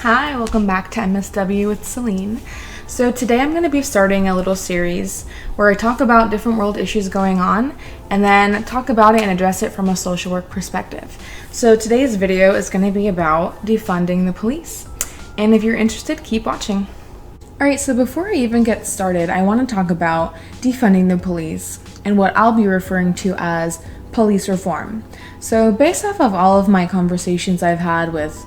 Hi, welcome back to MSW with Celine. So today I'm going to be starting a little series where I talk about different world issues going on and then talk about it and address it from a social work perspective. So today's video is going to be about defunding the police. And if you're interested, keep watching. Alright, so before I even get started, I want to talk about defunding the police and what I'll be referring to as police reform. So based off of all of my conversations I've had with,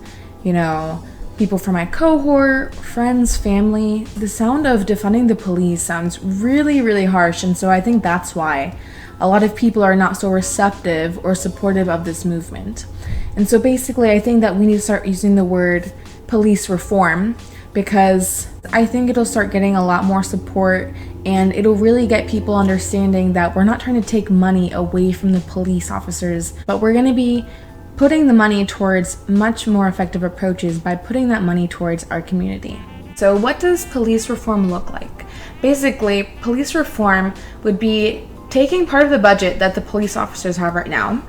people from my cohort, friends, family, the sound of defunding the police sounds really, really harsh. And so I think that's why a lot of people are not so receptive or supportive of this movement. And so basically, I think that we need to start using the word police reform because I think it'll start getting a lot more support and it'll really get people understanding that we're not trying to take money away from the police officers, but we're going to be putting the money towards much more effective approaches by putting that money towards our community. So what does police reform look like? Basically, police reform would be taking part of the budget that the police officers have right now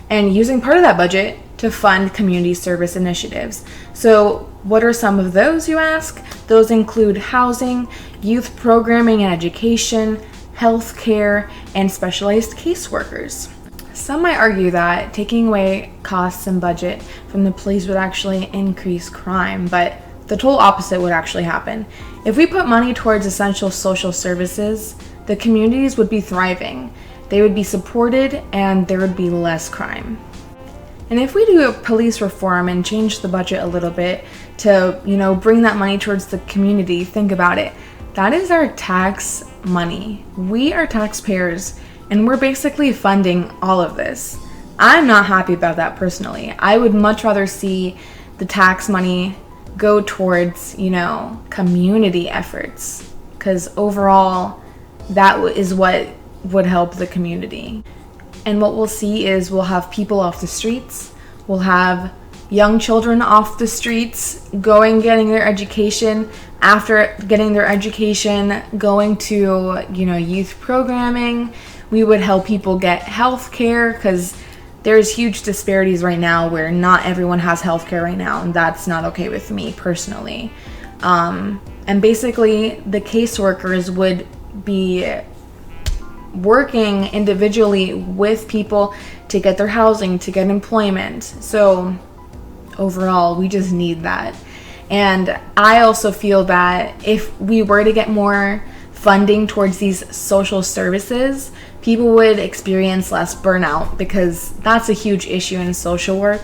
and using part of that budget to fund community service initiatives. So what are some of those, you ask? Those include housing, youth programming and education, healthcare, and specialized caseworkers. Some might argue that taking away costs and budget from the police would actually increase crime, but the total opposite would actually happen. If we put money towards essential social services, the communities would be thriving, they would be supported, and there would be less crime. And if we do a police reform and change the budget a little bit to, bring that money towards the community, think about it. That is our tax money. We are taxpayers, and we're basically funding all of this. I'm not happy about that personally. I would much rather see the tax money go towards, community efforts, because overall, that is what would help the community. And what we'll see is we'll have people off the streets, we'll have young children off the streets getting their education. After getting their education, going to, youth programming. We would help people get health care because there's huge disparities right now where not everyone has health care right now, and that's not okay with me personally. And basically, the caseworkers would be working individually with people to get their housing, to get employment. So overall, we just need that. And I also feel that if we were to get more funding towards these social services, people would experience less burnout because that's a huge issue in social work.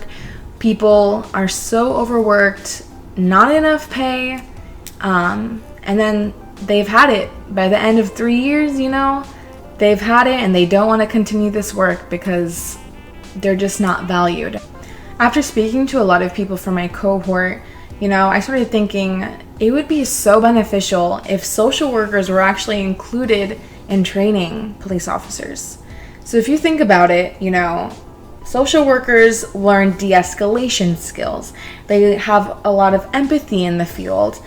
People are so overworked, not enough pay, and then they've had it. By the end of 3 years, they've had it and they don't want to continue this work because they're just not valued. After speaking to a lot of people from my cohort, I started thinking it would be so beneficial if social workers were actually included in training police officers. So if you think about it, social workers learn de-escalation skills. They have a lot of empathy in the field,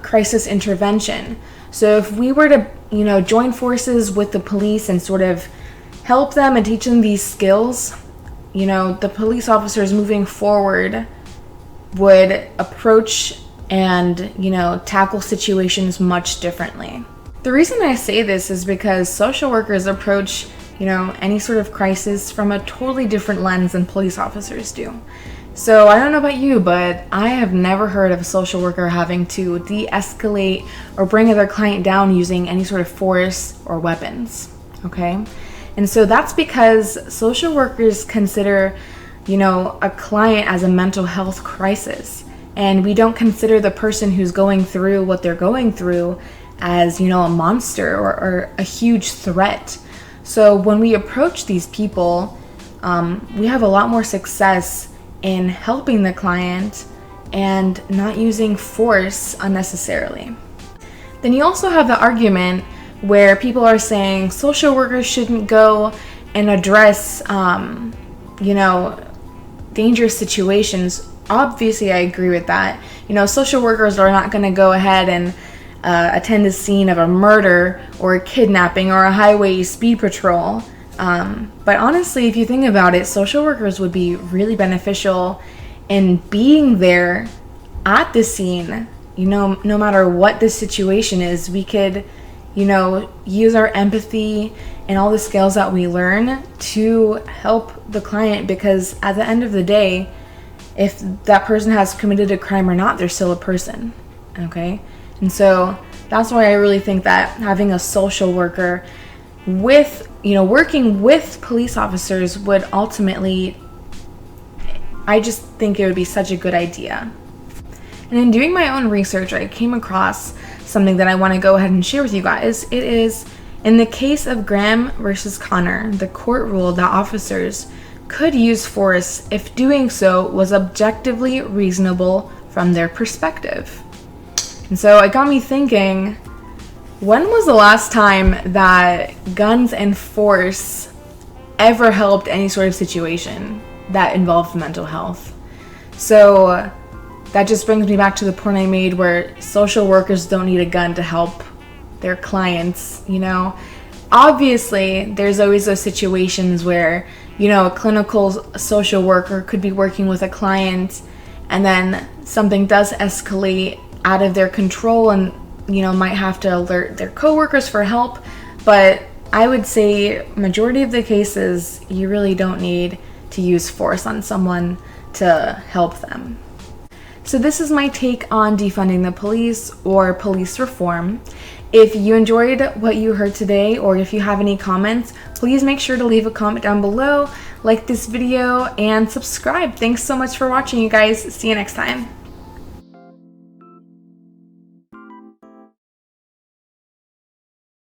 crisis intervention. So if we were to, join forces with the police and sort of help them and teach them these skills, the police officers moving forward would approach and, tackle situations much differently. The reason I say this is because social workers approach, any sort of crisis from a totally different lens than police officers do. So I don't know about you, but I have never heard of a social worker having to de-escalate or bring their client down using any sort of force or weapons, okay? And so that's because social workers consider, a client as a mental health crisis. And we don't consider the person who's going through what they're going through as, a monster or a huge threat. So when we approach these people, we have a lot more success in helping the client and not using force unnecessarily. Then you also have the argument where people are saying social workers shouldn't go and address, dangerous situations. Obviously, I agree with that. Social workers are not going to go ahead and attend a scene of a murder or a kidnapping or a highway speed patrol. But honestly, if you think about it, social workers would be really beneficial in being there at the scene, no matter what the situation is, we could, use our empathy and all the skills that we learn to help the client, because at the end of the day, if that person has committed a crime or not, they're still a person, okay? And so that's why I really think that having a social worker with, working with police officers would ultimately, I just think it would be such a good idea. And in doing my own research, I came across something that I want to go ahead and share with you guys. It is, in the case of Graham versus Connor, the court ruled that officers could use force if doing so was objectively reasonable from their perspective. And so it got me thinking, when was the last time that guns and force ever helped any sort of situation that involved mental health? So that just brings me back to the point I made where social workers don't need a gun to help their clients, Obviously, there's always those situations where, a clinical social worker could be working with a client and then something does escalate out of their control and, might have to alert their coworkers for help. But I would say majority of the cases, you really don't need to use force on someone to help them. So this is my take on defunding the police or police reform. If you enjoyed what you heard today, or if you have any comments, please make sure to leave a comment down below, like this video, and subscribe. Thanks so much for watching, you guys. See you next time.